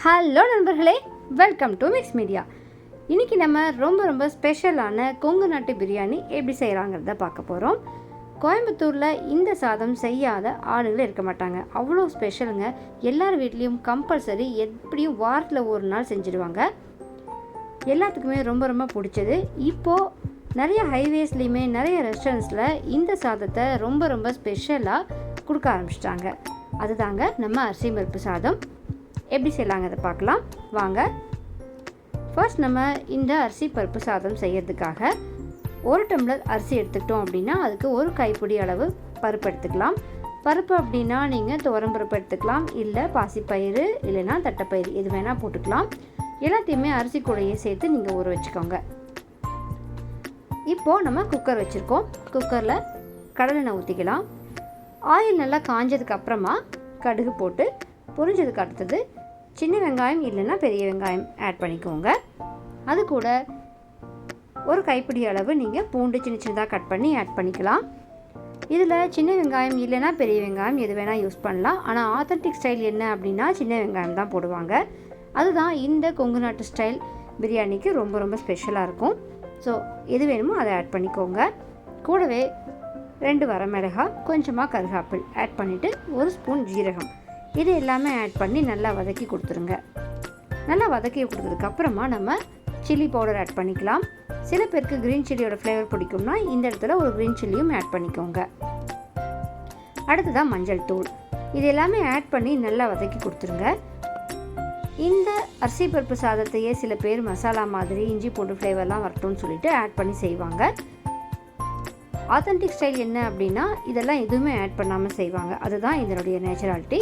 Hello நண்பர்களே, welcome to mix media. இன்றைக்கி நம்ம ரொம்ப ஸ்பெஷலான கொங்கு நாட்டு பிரியாணி எப்படி செய்கிறாங்கிறத பார்க்க போகிறோம். கோயம்புத்தூரில் இந்த சாதம் செய்யாத ஆளுங்களே இருக்க மாட்டாங்க. அவ்வளோ ஸ்பெஷலுங்க. எல்லார் வீட்லேயும் கம்பல்சரி எப்படியும் வாரத்தில் ஒரு நாள் செஞ்சுடுவாங்க. எல்லாத்துக்குமே ரொம்ப பிடிச்சது. இப்போது நிறைய ஹைவேஸ்லேயுமே நிறைய ரெஸ்டாரண்ட்ஸில் இந்த சாதத்தை ரொம்ப ஸ்பெஷலாக கொடுக்க ஆரம்பிச்சிட்டாங்க. அதுதாங்க நம்ம அரிசி பருப்பு சாதம். எப்படி செய்யலாங்க அதை பார்க்கலாம் வாங்க. ஃபர்ஸ்ட் நம்ம இந்த அரிசி பருப்பு சாதம் செய்யறதுக்காக 1 டம்ளர் அரிசி எடுத்துக்கிட்டோம் அப்படின்னா அதுக்கு 1 கைப்பிடி அளவு பருப்பு எடுத்துக்கலாம். பருப்பு அப்படின்னா நீங்கள் துவரம்பருப்பு எடுத்துக்கலாம், இல்லை பாசிப்பயிறு, இல்லைன்னா தட்டைப்பயிறு, எது வேணால் போட்டுக்கலாம். எல்லாத்தையுமே அரிசி கூடையே சேர்த்து நீங்கள் ஊற வச்சுக்கோங்க. இப்போது நம்ம குக்கர் வச்சுருக்கோம். குக்கரில் கடலெண்ணெய் ஊற்றிக்கலாம். ஆயில் நல்லா காஞ்சதுக்கு அப்புறமா கடுகு போட்டு பொரிஞ்சதுக்கு அடுத்தது சின்ன வெங்காயம் இல்லைன்னா பெரிய வெங்காயம் ஆட் பண்ணிக்கோங்க. அது கூட 1 கைப்பிடி அளவு நீங்கள் பூண்டு சின்னதாக கட் பண்ணி ஆட் பண்ணிக்கலாம். இதில் சின்ன வெங்காயம் இல்லைன்னா பெரிய வெங்காயம் எது வேணால் யூஸ் பண்ணலாம். ஆனால் ஆத்தென்டிக் ஸ்டைல் என்ன அப்படின்னா சின்ன வெங்காயம் தான் போடுவாங்க. அதுதான் இந்த கொங்கு நாட்டு ஸ்டைல் பிரியாணிக்கு ரொம்ப ஸ்பெஷலாக இருக்கும். ஸோ எது வேணுமோ அதை ஆட் பண்ணிக்கோங்க. கூடவே 2 வரமிளகாய், கொஞ்சமாக கருவேப்பிலை ஆட் பண்ணிவிட்டு 1 ஸ்பூன் ஜீரகம், இது எல்லாமே ஆட் பண்ணி நல்லா வதக்கி கொடுத்துருங்க. நல்லா வதக்கி கொடுத்ததுக்கப்புறமா நம்ம சில்லி பவுடர் ஆட் பண்ணிக்கலாம். சில பேருக்கு க்ரீன் சில்லியோட ஃப்ளேவர் பிடிக்கும்னா இந்த இடத்துல ஒரு க்ரீன் சில்லியும் ஆட் பண்ணிக்கோங்க. அடுத்ததான் மஞ்சள் தூள், இது எல்லாமே ஆட் பண்ணி நல்லா வதக்கி கொடுத்துருங்க. இந்த அரிசி பருப்பு சாதத்தையே சில பேர் மசாலா மாதிரி இஞ்சி பூண்டு ஃப்ளேவர்லாம் வரட்டும்னு சொல்லிட்டு ஆட் பண்ணி செய்வாங்க. ஆத்தென்டிக் ஸ்டைல் என்ன அப்படின்னா இதெல்லாம் எதுவுமே ஆட் பண்ணாமல் செய்வாங்க. அதுதான் இதனுடைய நேச்சுராலிட்டி.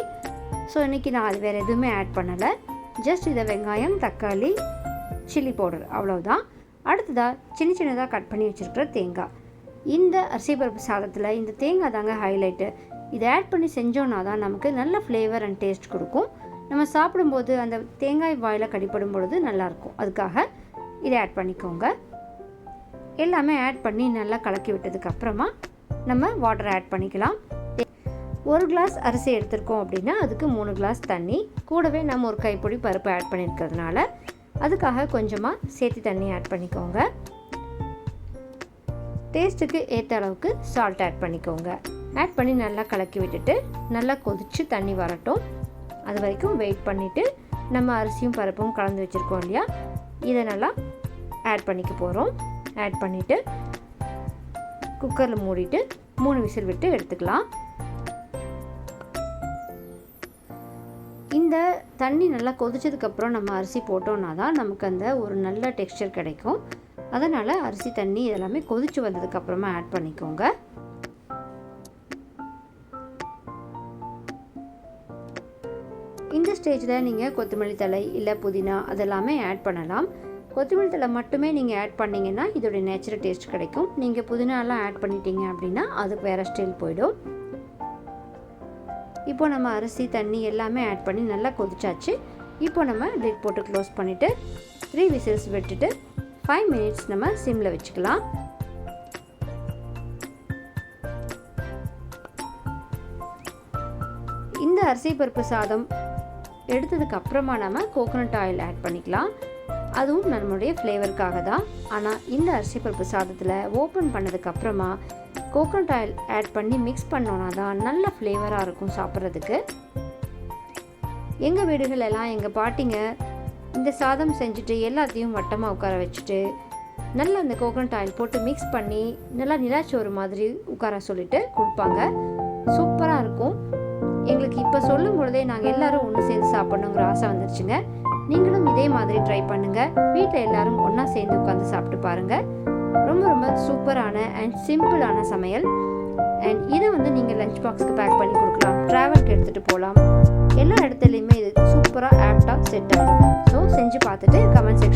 ஸோ இன்றைக்கி நான் அது வேறு எதுவுமே ஆட் பண்ணலை. ஜஸ்ட் இதை வெங்காயம், தக்காளி, சில்லி பவுடர், அவ்வளோதான். அடுத்ததாக சின்னதாக கட் பண்ணி வச்சுருக்கிற தேங்காய். இந்த அரிசி பருப்பு சாதத்தில் இந்த தேங்காய் தாங்க ஹைலைட்டு. இதை ஆட் பண்ணி செஞ்சோன்னா தான் நமக்கு நல்ல ஃப்ளேவர் அண்ட் டேஸ்ட் கொடுக்கும். நம்ம சாப்பிடும்போது அந்த தேங்காய் வாயில் கடிப்படும் பொழுது நல்லாயிருக்கும். அதுக்காக இதை ஆட் பண்ணிக்கோங்க. எல்லாமே ஆட் பண்ணி நல்லா கலக்கி விட்டதுக்கப்புறமா நம்ம வாட்டர் ஆட் பண்ணிக்கலாம். 1 கிளாஸ் அரிசி எடுத்திருக்கோம் அப்படின்னா அதுக்கு 3 கிளாஸ் தண்ணி, கூடவே நம்ம 1 கைப்பிடி பருப்பு ஆட் பண்ணியிருக்கிறதுனால அதுக்காக கொஞ்சமாக சேர்த்து தண்ணி ஆட் பண்ணிக்கோங்க. டேஸ்ட்டுக்கு ஏற்ற அளவுக்கு சால்ட் ஆட் பண்ணிக்கோங்க. ஆட் பண்ணி நல்லா கலக்கி விட்டுட்டு நல்லா கொதித்து தண்ணி வரட்டும். அது வரைக்கும் வெயிட் பண்ணிவிட்டு நம்ம அரிசியும் பருப்பும் கலந்து வச்சுருக்கோம் இல்லையா, இதை நல்லா ஆட் பண்ணிக்க போகிறோம். ஆட் பண்ணிவிட்டு குக்கரில் மூடிட்டு 3 விசில் விட்டு எடுத்துக்கலாம். இந்த தண்ணி நல்லா கொதிச்சதுக்கப்புறம் நம்ம அரிசி போட்டோன்னா தான் நமக்கு அந்த ஒரு நல்ல டெக்ஸ்சர் கிடைக்கும். அதனால் அரிசி தண்ணி இதெல்லாமே கொதிச்சு வந்ததுக்கப்புறமா ஆட் பண்ணிக்கோங்க. இந்த ஸ்டேஜில் நீங்கள் கொத்தமல்லி தழை இல்லை புதினா அதெல்லாமே ஆட் பண்ணலாம். கொத்தமல்லி தழை மட்டுமே நீங்கள் ஆட் பண்ணிங்கன்னா இதோடைய நேச்சுரல் டேஸ்ட் கிடைக்கும். நீங்கள் புதினாலாம் ஆட் பண்ணிட்டீங்க அப்படின்னா அது வேறு ஸ்டைல் போயிடும். இப்போ நம்ம அரிசி தண்ணி எல்லாமே ஆட் பண்ணி நல்லா கொதிச்சாச்சு. இப்போ நம்ம லிட் போட்டு க்ளோஸ் பண்ணிவிட்டு 3 விசில்ஸ் விட்டுட்டு 5 மினிட்ஸ் நம்ம சிம்மில் வச்சுக்கலாம். இந்த அரிசி பருப்பு சாதம் எடுத்ததுக்கு அப்புறமா நம்ம கோகோனட் ஆயில் ஆட் பண்ணிக்கலாம். அதுவும் நம்மளுடைய ஃப்ளேவருக்காக தான். ஆனால் இந்த அரிசி பருப்பு சாதத்தில் ஓப்பன் பண்ணதுக்கப்புறமா கோகோனட் ஆயில் ஆட் பண்ணி மிக்ஸ் பண்ணோன்னா தான் நல்ல ஃப்ளேவராக இருக்கும் சாப்பிட்றதுக்கு. எங்கள் வீடுகளெல்லாம் எங்கள் பாட்டிங்க இந்த சாதம் செஞ்சுட்டு எல்லாத்தையும் வட்டமாக உட்கார வச்சுட்டு நல்லா அந்த கோகோனட் ஆயில் போட்டு மிக்ஸ் பண்ணி நல்லா நிலாச்சோறு மாதிரி உட்கார சொல்லிட்டு கொடுப்பாங்க. சூப்பராக இருக்கும். எங்களுக்கு இப்போ சொல்லும் பொழுதே நாங்கள் எல்லோரும் ஒன்று சேர்ந்து சாப்பிட்ணுங்கிற ஆசை வந்துருச்சுங்க. நீங்களும் இதே மாதிரி ட்ரை பண்ணுங்கள். வீட்டில் எல்லோரும் ஒன்றா சேர்ந்து உட்காந்து சாப்பிட்டு பாருங்கள். ரொம்ப சூப்பரான அண்ட் சிம்பிளான சமையல். அண்ட் இதை நீங்கள் லஞ்ச் பாக்ஸ்க்கு பேக் பண்ணி கொடுக்கலாம், ட்ராவலுக்கு எடுத்துகிட்டு போகலாம். எல்லா இடத்துலையுமே இது சூப்பராக ஆப்டாக செட் ஆகிடும். ஸோ செஞ்சு பார்த்துட்டு கமெண்ட் செக்ஷன்